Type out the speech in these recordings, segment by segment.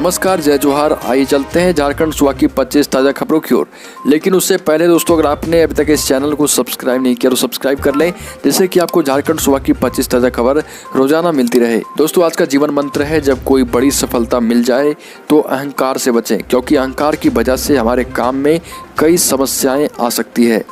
नमस्कार, जय जोहार। आइए चलते हैं झारखंड सूबा की 25 ताज़ा खबरों की ओर। लेकिन उससे पहले दोस्तों, अगर आपने अभी तक इस चैनल को सब्सक्राइब नहीं किया तो सब्सक्राइब कर लें, जिससे कि आपको झारखंड सूबा की 25 ताज़ा खबर रोजाना मिलती रहे। दोस्तों, आज का जीवन मंत्र है, जब कोई बड़ी सफलता मिल जाए तो अहंकार से बचें, क्योंकि अहंकार की वजह से हमारे काम में कई समस्याएं आ सकती है।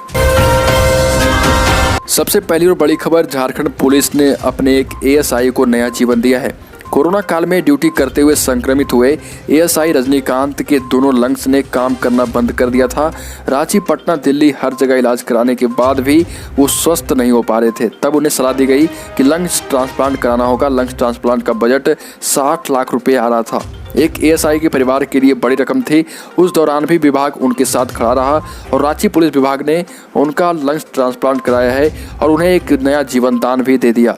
सबसे पहली और बड़ी खबर, झारखंड पुलिस ने अपने एक एएसआई को नया जीवन दिया है। कोरोना काल में ड्यूटी करते हुए संक्रमित हुए एएसआई रजनीकांत के दोनों लंग्स ने काम करना बंद कर दिया था। रांची, पटना, दिल्ली हर जगह इलाज कराने के बाद भी वो स्वस्थ नहीं हो पा रहे थे। तब उन्हें सलाह दी गई कि लंग्स ट्रांसप्लांट कराना होगा। लंग्स ट्रांसप्लांट का बजट 60 लाख रुपए आ रहा था। एक एएसआई के परिवार के लिए बड़ी रकम थी। उस दौरान भी विभाग उनके साथ खड़ा रहा और रांची पुलिस विभाग ने उनका लंग्स ट्रांसप्लांट कराया है और उन्हें एक नया जीवन दान भी दे दिया।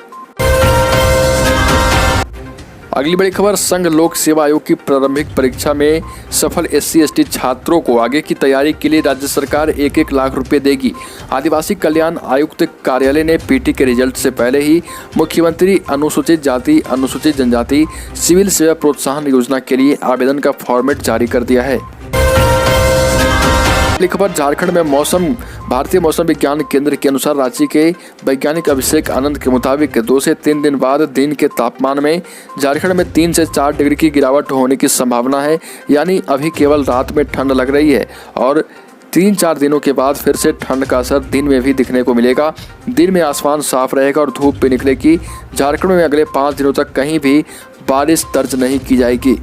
अगली बड़ी खबर, संघ लोक सेवा आयोग की प्रारंभिक परीक्षा में सफल SC/ST छात्रों को आगे की तैयारी के लिए राज्य सरकार 1-1 लाख रुपए देगी। आदिवासी कल्याण आयुक्त कार्यालय ने पीटी के रिजल्ट से पहले ही मुख्यमंत्री अनुसूचित जाति अनुसूचित जनजाति सिविल सेवा प्रोत्साहन योजना के लिए आवेदन का फॉर्मेट जारी कर दिया है। अगली खबर, झारखंड में मौसम। भारतीय मौसम विज्ञान केंद्र के अनुसार रांची के वैज्ञानिक अभिषेक आनंद के मुताबिक 2 से 3 दिन बाद दिन के तापमान में झारखंड में 3 से 4 डिग्री की गिरावट होने की संभावना है। यानी अभी केवल रात में ठंड लग रही है और 3-4 दिनों के बाद फिर से ठंड का असर दिन में भी दिखने को मिलेगा। दिन में आसमान साफ रहेगा और धूप भी निकलेगी। झारखंड में अगले 5 दिनों तक कहीं भी बारिश दर्ज नहीं की जाएगी।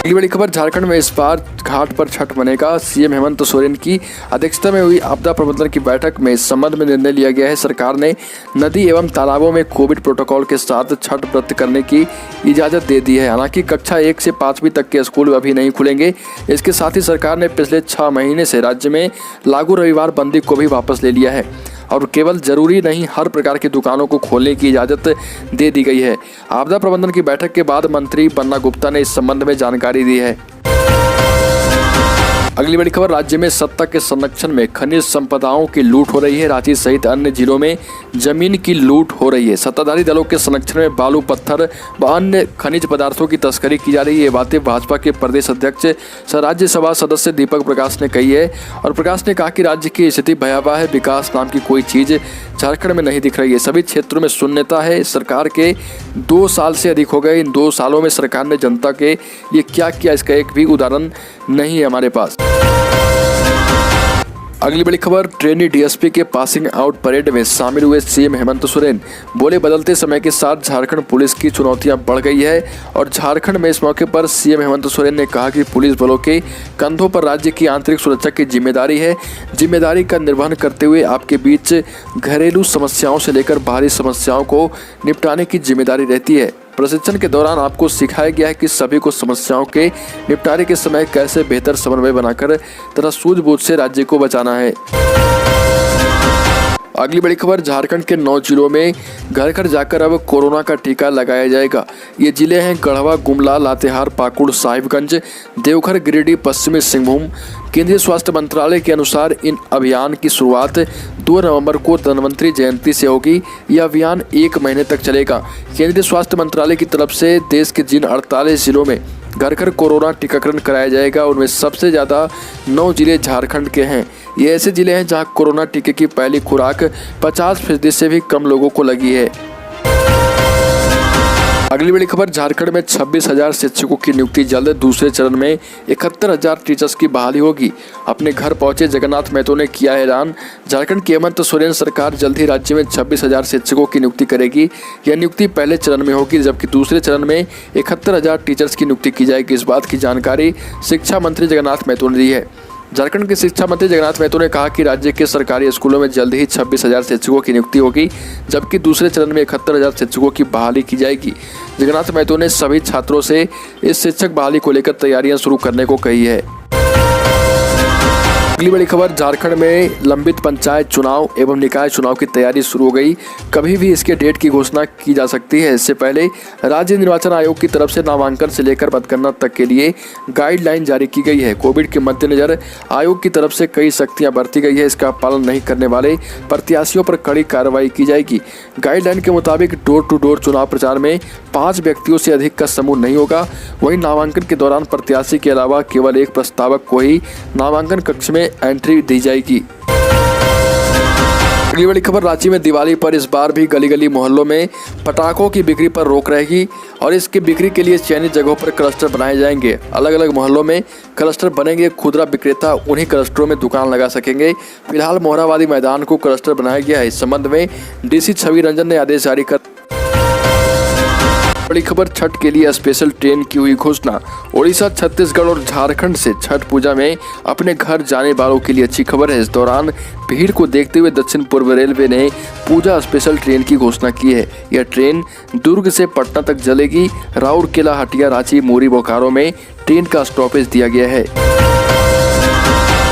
अगली बड़ी खबर, झारखंड में इस बार घाट पर छठ मनेगा। सीएम हेमंत सोरेन की अध्यक्षता में हुई आपदा प्रबंधन की बैठक में इस संबंध में निर्णय लिया गया है। सरकार ने नदी एवं तालाबों में कोविड प्रोटोकॉल के साथ छठ व्रत करने की इजाजत दे दी है। हालांकि कक्षा 1 से 5वीं तक के स्कूल अभी नहीं खुलेंगे। इसके साथ ही सरकार ने पिछले 6 महीने से राज्य में लागू रविवार बंदी को भी वापस ले लिया है और केवल जरूरी नहीं हर प्रकार की दुकानों को खोलने की इजाज़त दे दी गई है। आपदा प्रबंधन की बैठक के बाद मंत्री बन्ना गुप्ता ने इस संबंध में जानकारी दी है। अगली बड़ी खबर, राज्य में सत्ता के संरक्षण में खनिज संपदाओं की लूट हो रही है। रांची सहित अन्य जिलों में जमीन की लूट हो रही है। सत्ताधारी दलों के संरक्षण में बालू, पत्थर व अन्य खनिज पदार्थों की तस्करी की जा रही है। ये बातें भाजपा के प्रदेश अध्यक्ष राज्यसभा सदस्य दीपक प्रकाश ने कही है और प्रकाश ने कहा कि राज्य की स्थिति भयावह है। विकास नाम की कोई चीज झारखंड में नहीं दिख रही है। सभी क्षेत्रों में शून्यता है। सरकार के 2 साल से अधिक हो गए। इन 2 सालों में सरकार ने जनता के लिए क्या किया, इसका एक भी उदाहरण नहीं है हमारे पास। अगली बड़ी खबर, ट्रेनी डीएसपी के पासिंग आउट परेड में शामिल हुए सीएम हेमंत सोरेन। बोले, बदलते समय के साथ झारखंड पुलिस की चुनौतियां बढ़ गई है और झारखंड में इस मौके पर सीएम हेमंत सोरेन ने कहा कि पुलिस बलों के कंधों पर राज्य की आंतरिक सुरक्षा की जिम्मेदारी है। जिम्मेदारी का निर्वहन करते हुए आपके बीच घरेलू समस्याओं से लेकर बाहरी समस्याओं को निपटाने की जिम्मेदारी रहती है। प्रशिक्षण के दौरान आपको सिखाया गया है कि सभी को समस्याओं के निपटारे के समय कैसे बेहतर समन्वय बनाकर तथा सूझबूझ से राज्य को बचाना है। अगली बड़ी खबर, झारखंड के 9 जिलों में घर घर जाकर अब कोरोना का टीका लगाया जाएगा। ये जिले हैं गढ़वा, गुमला, लातेहार, पाकुड़, साहिबगंज, देवघर, गिरिडीह, पश्चिमी सिंहभूम। केंद्रीय स्वास्थ्य मंत्रालय के अनुसार इन अभियान की शुरुआत 2 नवंबर को धन्वंतरि जयंती से होगी। यह अभियान 1 महीने तक चलेगा। केंद्रीय स्वास्थ्य मंत्रालय की तरफ से देश के जिन 48 जिलों में घर घर कोरोना टीकाकरण कराया जाएगा, उनमें सबसे ज़्यादा 9 जिले झारखंड के हैं। ये ऐसे जिले हैं जहां कोरोना टीके की पहली खुराक 50% से भी कम लोगों को लगी है। अगली बड़ी खबर, झारखंड में 26,000 शिक्षकों की नियुक्ति जल्द। दूसरे चरण में 71,000 टीचर्स की बहाली होगी। अपने घर पहुंचे जगन्नाथ महतो ने किया ऐलान। झारखंड की हेमंत सोरेन सरकार जल्द ही राज्य में 26,000 शिक्षकों की नियुक्ति करेगी। यह नियुक्ति पहले चरण में होगी, जबकि दूसरे चरण में 71,000 टीचर्स की नियुक्ति की जाएगी। इस बात की जानकारी शिक्षा मंत्री जगन्नाथ महतो ने दी है। झारखंड के शिक्षा मंत्री जगन्नाथ महतो ने कहा कि राज्य के सरकारी स्कूलों में जल्द ही 26,000 शिक्षकों की नियुक्ति होगी, जबकि दूसरे चरण में 71,000 शिक्षकों की बहाली की जाएगी। जगन्नाथ महतो ने सभी छात्रों से इस शिक्षक बहाली को लेकर तैयारियां शुरू करने को कही है। अगली बड़ी खबर, झारखंड में लंबित पंचायत चुनाव एवं निकाय चुनाव की तैयारी शुरू हो गई। कभी भी इसके डेट की घोषणा की जा सकती है। इससे पहले राज्य निर्वाचन आयोग की तरफ से नामांकन से लेकर मतगणना तक के लिए गाइडलाइन जारी की गई है। कोविड के मद्देनजर आयोग की तरफ से कई सख्तियां बरती गई है। इसका पालन नहीं करने वाले प्रत्याशियों पर कड़ी कार्रवाई की जाएगी। गाइडलाइन के मुताबिक डोर टू डोर चुनाव प्रचार में 5 व्यक्तियों से अधिक का समूह नहीं होगा। वहीं नामांकन के दौरान प्रत्याशी के अलावा केवल एक प्रस्तावक को ही नामांकन कक्ष में एंट्री दी जाएगी। अगली बड़ी खबर, रांची में दिवाली पर इस बार भी गली गली मोहल्लों में पटाखों की बिक्री पर रोक रहेगी और इसकी बिक्री के लिए चयनित जगहों पर क्लस्टर बनाए जाएंगे। अलग अलग मोहल्लों में क्लस्टर बनेंगे। खुदरा विक्रेता उन्हीं क्लस्टरों में दुकान लगा सकेंगे। फिलहाल मोहराबादी मैदान को क्लस्टर बनाया गया है। इस संबंध में डीसी छवि रंजन ने आदेश जारी कर। बड़ी खबर, छठ के लिए स्पेशल ट्रेन की हुई घोषणा। ओडिशा, छत्तीसगढ़ और झारखंड से छठ पूजा में अपने घर जाने वालों के लिए अच्छी खबर है। इस दौरान भीड़ को देखते हुए दक्षिण पूर्व रेलवे ने पूजा स्पेशल ट्रेन की घोषणा की है। यह ट्रेन दुर्ग से पटना तक चलेगी। राउरकेला, हटिया, रांची, मोरी, बोकारो में ट्रेन का स्टॉपेज दिया गया है।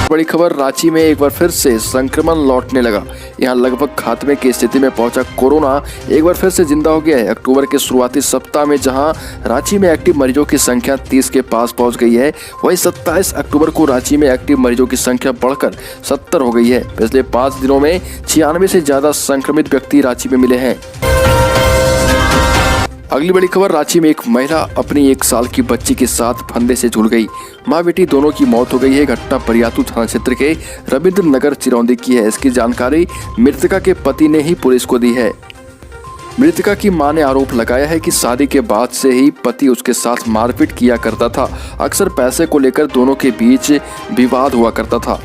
बड़ी खबर, रांची में एक बार फिर से संक्रमण लौटने लगा। यहां लगभग खात्मे की स्थिति में पहुंचा कोरोना एक बार फिर से जिंदा हो गया है। अक्टूबर के शुरुआती सप्ताह में जहां रांची में एक्टिव मरीजों की संख्या 30 के पास पहुंच गई है, वहीं 27 अक्टूबर को रांची में एक्टिव मरीजों की संख्या बढ़कर 70 हो गई है। पिछले 5 दिनों में 96 से ज्यादा संक्रमित व्यक्ति रांची में मिले हैं। अगली बड़ी खबर, रांची में एक महिला अपनी 1 साल की बच्ची के साथ फंदे से झूल गई। मां बेटी दोनों की मौत हो गई है। घटना परियातू थाना क्षेत्र के रविंद्र नगर चिरौंदी की है। इसकी जानकारी मृतका के पति ने ही पुलिस को दी है। मृतका की मां ने आरोप लगाया है कि शादी के बाद से ही पति उसके साथ मारपीट किया करता था। अक्सर पैसे को लेकर दोनों के बीच विवाद हुआ करता था।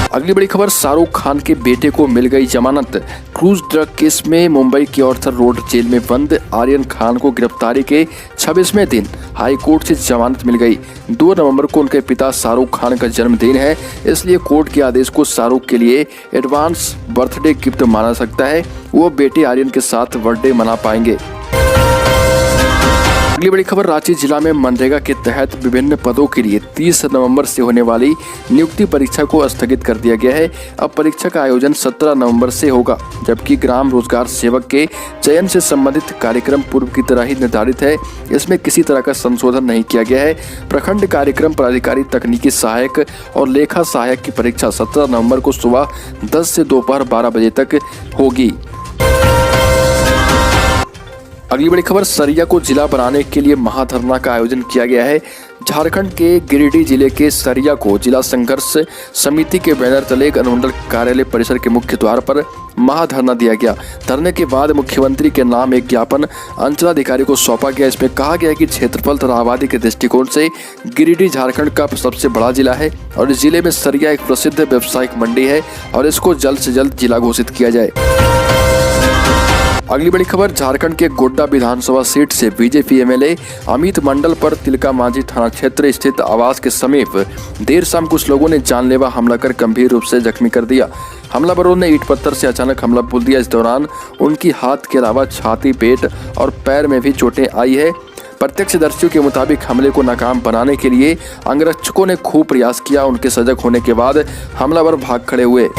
अगली बड़ी खबर, शाहरुख खान के बेटे को मिल गई जमानत। क्रूज ड्रग केस में मुंबई के ऑर्थर रोड जेल में बंद आर्यन खान को गिरफ्तारी के 26वें दिन हाई कोर्ट से जमानत मिल गई। 2 नवंबर को उनके पिता शाहरुख खान का जन्मदिन है, इसलिए कोर्ट के आदेश को शाहरुख के लिए एडवांस बर्थडे गिफ्ट माना सकता है। वो बेटे आर्यन के साथ बर्थडे मना पाएंगे। अगली बड़ी खबर, रांची जिला में मनरेगा के तहत विभिन्न पदों के लिए 30 नवंबर से होने वाली नियुक्ति परीक्षा को स्थगित कर दिया गया है। अब परीक्षा का आयोजन 17 नवंबर से होगा, जबकि ग्राम रोजगार सेवक के चयन से संबंधित कार्यक्रम पूर्व की तरह ही निर्धारित है। इसमें किसी तरह का संशोधन नहीं किया गया है। प्रखंड कार्यक्रम पदाधिकारी, तकनीकी सहायक और लेखा सहायक की परीक्षा 17 नवंबर को सुबह 10 से दोपहर 12 बजे तक होगी। अगली बड़ी खबर, सरिया को जिला बनाने के लिए महाधरना का आयोजन किया गया है। झारखंड के गिरिडीह जिले के सरिया को जिला संघर्ष समिति के बैनर तले अनुमंडल कार्यालय परिसर के मुख्य द्वार पर महाधरना दिया गया। धरने के बाद मुख्यमंत्री के नाम एक ज्ञापन अंचलाधिकारी को सौंपा गया। इसमें कहा गया कि क्षेत्रफल तथा आबादी के दृष्टिकोण से गिरिडीह झारखंड का सबसे बड़ा जिला है और इस जिले में सरिया एक प्रसिद्ध व्यावसायिक मंडी है और इसको जल्द से जल्द जिला घोषित किया जाए। अगली बड़ी खबर, झारखंड के गोड्डा विधानसभा सीट से बीजेपी एमएलए अमित मंडल पर तिलका मांझी थाना क्षेत्र स्थित आवास के समीप देर शाम कुछ लोगों ने जानलेवा हमला कर गंभीर रूप से जख्मी कर दिया। हमलावरों ने ईंट पत्थर से अचानक हमला बोल दिया। इस दौरान उनकी हाथ के अलावा छाती, पेट और पैर में भी चोटें आई है। प्रत्यक्षदर्शियों के मुताबिक हमले को नाकाम बनाने के लिए अंगरक्षकों ने खूब प्रयास किया। उनके सजग होने के बाद हमलावर भाग खड़े हुए।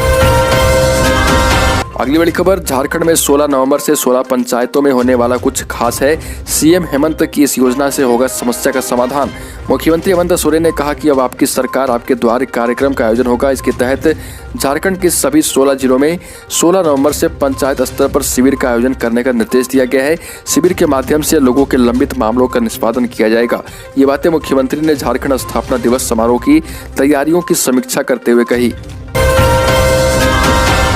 अगली बड़ी खबर, झारखंड में 16 नवंबर से 16 पंचायतों में होने वाला कुछ खास है। सीएम हेमंत की इस योजना से होगा समस्या का समाधान। मुख्यमंत्री हेमंत सोरेन ने कहा कि अब आपकी सरकार आपके द्वार कार्यक्रम का आयोजन होगा। इसके तहत झारखंड के सभी 16 जिलों में 16 नवंबर से पंचायत स्तर पर शिविर का आयोजन करने का निर्देश दिया गया है। शिविर के माध्यम से लोगों के लंबित मामलों का निष्पादन किया जाएगा। ये बातें मुख्यमंत्री ने झारखंड स्थापना दिवस समारोह की तैयारियों की समीक्षा करते हुए कही।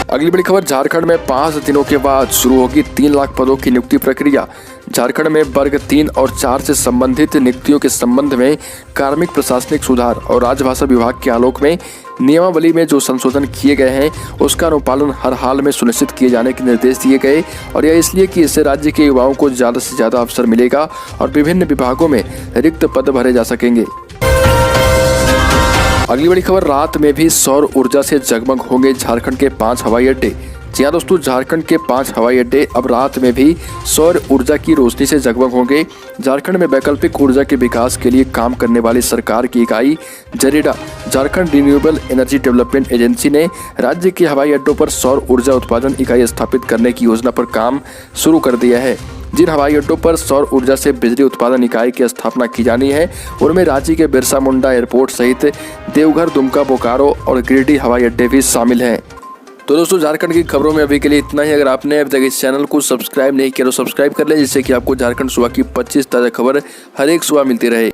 अगली बड़ी खबर, झारखंड में 5 दिनों के बाद शुरू होगी 3 लाख पदों की नियुक्ति प्रक्रिया। झारखंड में वर्ग 3 और 4 से संबंधित नियुक्तियों के संबंध में कार्मिक प्रशासनिक सुधार और राजभाषा विभाग के आलोक में नियमावली में जो संशोधन किए गए हैं उसका अनुपालन हर हाल में सुनिश्चित किए जाने के निर्देश दिए गए और यह इसलिए कि इससे राज्य के युवाओं को ज़्यादा से ज़्यादा अवसर मिलेगा और विभिन्न विभागों में रिक्त पद भरे जा सकेंगे। अगली बड़ी खबर, रात में भी सौर ऊर्जा से जगमग होंगे झारखंड के 5 हवाई अड्डे। जी हाँ दोस्तों, झारखंड के 5 हवाई अड्डे अब रात में भी सौर ऊर्जा की रोशनी से जगमग होंगे। झारखंड में वैकल्पिक ऊर्जा के विकास के लिए काम करने वाली सरकार की इकाई JREDA, Jharkhand renewable energy development agency ने राज्य के हवाई अड्डों पर सौर ऊर्जा उत्पादन इकाई स्थापित करने की योजना पर काम शुरू कर दिया है। जिन हवाई अड्डों पर सौर ऊर्जा से बिजली उत्पादन इकाई की स्थापना की जानी है, उनमें रांची के बिरसा मुंडा एयरपोर्ट सहित देवघर, दुमका, बोकारो और गिरिडीह हवाई अड्डे भी शामिल हैं। तो दोस्तों, झारखंड की खबरों में अभी के लिए इतना ही। अगर आपने अब तक इस चैनल को सब्सक्राइब नहीं किया तो सब्सक्राइब कर लें, जिससे कि आपको झारखंड सुबह की 25 ताज़ा खबर हर एक सुबह मिलती रहे।